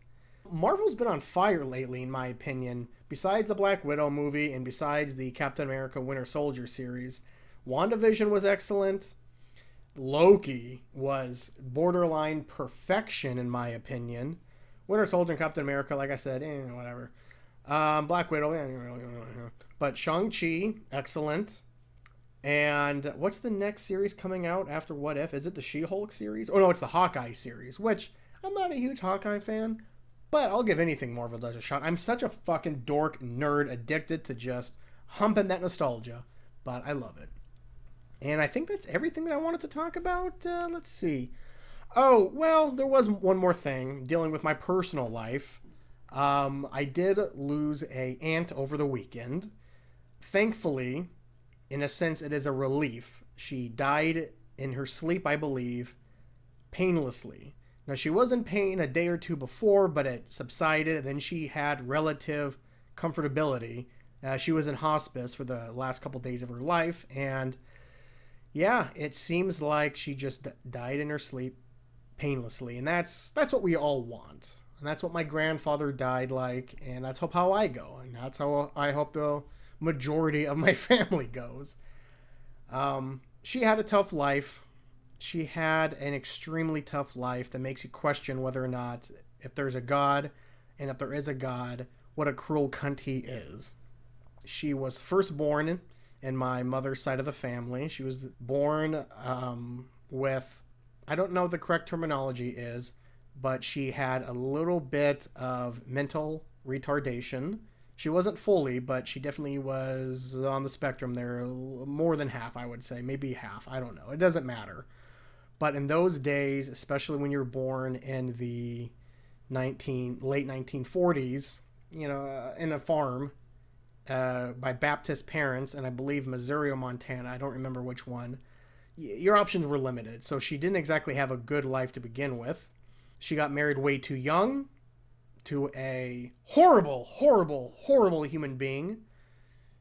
Marvel's been on fire lately, in my opinion. Besides the Black Widow movie and besides the Captain America Winter Soldier series, WandaVision was excellent. Loki was borderline perfection, in my opinion. Winter Soldier and Captain America, like I said, whatever. Black Widow, but Shang-Chi, excellent. And what's the next series coming out after What If? Is it the She-Hulk series? Oh, no, it's the Hawkeye series, which I'm not a huge Hawkeye fan, but I'll give anything Marvel does a shot. I'm such a fucking dork nerd addicted to just humping that nostalgia, but I love it. And I think that's everything that I wanted to talk about. Let's see. Oh, well, there was one more thing dealing with my personal life. I did lose an aunt over the weekend. Thankfully, in a sense, it is a relief. She died in her sleep, I believe, painlessly. Now, she was in pain a day or two before, but it subsided, and then she had relative comfortability. She was in hospice for the last couple days of her life, and yeah, it seems like she just died in her sleep painlessly, and that's what we all want. And that's what my grandfather died like, and that's how I go, and that's how I hope the majority of my family goes. She had a tough life. She had an extremely tough life that makes you question whether or not if there's a God, and if there is a God, what a cruel cunt he is. She was firstborn in my mother's side of the family. She was born with, I don't know what the correct terminology is, but she had a little bit of mental retardation. She wasn't fully, but she definitely was on the spectrum there. More than half, I would say. Maybe half. I don't know. It doesn't matter. But in those days, especially when you're born in the late 1940s, you know, in a farm by Baptist parents, and I believe Missouri or Montana, I don't remember which one, your options were limited. So she didn't exactly have a good life to begin with. She got married way too young to a horrible, horrible, horrible human being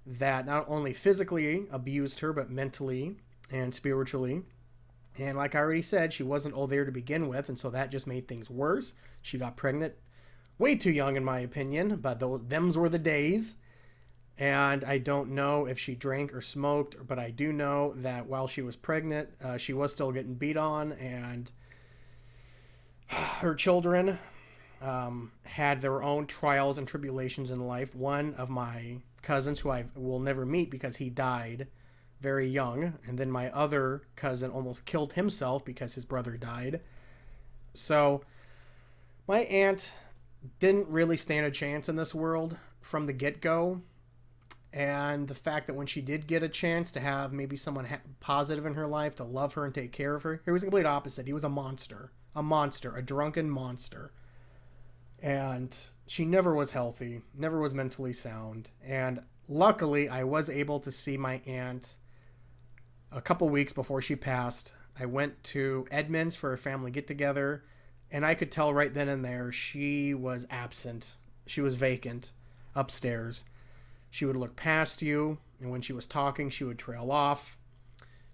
that not only physically abused her, but mentally and spiritually. And like I already said, she wasn't all there to begin with, and so that just made things worse. She got pregnant way too young, in my opinion, but them's were the days. And I don't know if she drank or smoked, but I do know that while she was pregnant, she was still getting beat on, and her children had their own trials and tribulations in life. One of my cousins, who I will never meet because he died very young, and then my other cousin almost killed himself because his brother died. So my aunt didn't really stand a chance in this world from the get-go. And the fact that when she did get a chance to have maybe someone positive in her life to love her and take care of her, he was the complete opposite. He was a monster, a drunken monster. And she never was healthy, never was mentally sound. And luckily, I was able to see my aunt a couple weeks before she passed. I went to Edmonds for a family get-together, and I could tell right then and there she was absent. She was vacant upstairs. She would look past you, and when she was talking, she would trail off.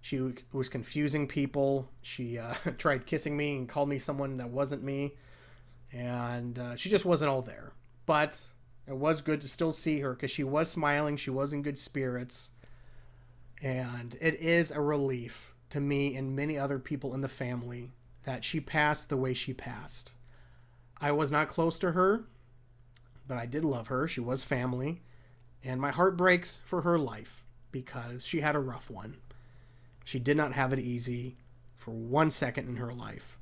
She was confusing people. She tried kissing me and called me someone that wasn't me. And she just wasn't all there. But it was good to still see her because she was smiling. She was in good spirits. And it is a relief to me and many other people in the family that she passed the way she passed. I was not close to her, but I did love her. She was family. And my heart breaks for her life because she had a rough one. She did not have it easy for 1 second in her life.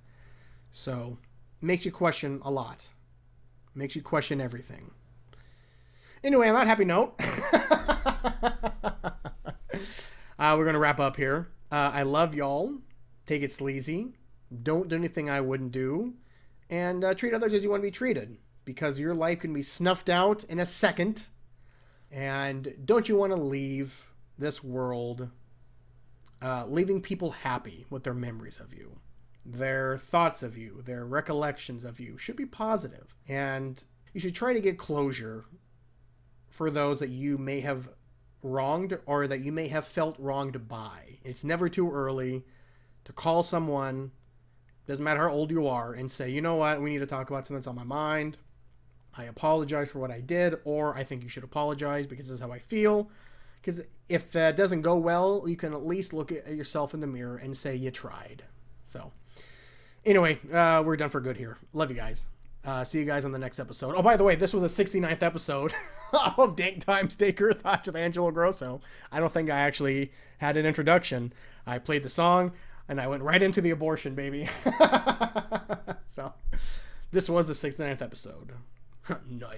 So, makes you question a lot. Makes you question everything. Anyway, on that happy note, we're going to wrap up here. I love y'all. Take it sleazy. Don't do anything I wouldn't do. And treat others as you want to be treated. Because your life can be snuffed out in a second. And don't you want to leave this world leaving people happy with their memories of you? Their thoughts of you, their recollections of you should be positive. And you should try to get closure for those that you may have wronged or that you may have felt wronged by. It's never too early to call someone, doesn't matter how old you are, and say, you know what, we need to talk about something that's on my mind. I apologize for what I did, or I think you should apologize because this is how I feel. Because if it doesn't go well, you can at least look at yourself in the mirror and say you tried. So, anyway, we're done for good here. Love you guys. See you guys on the next episode. Oh, by the way, this was the 69th episode of Dank Times Danker, Thoughts with Angelo Grosso. I don't think I actually had an introduction. I played the song, and I went right into the abortion, baby. So, this was the 69th episode. Nice.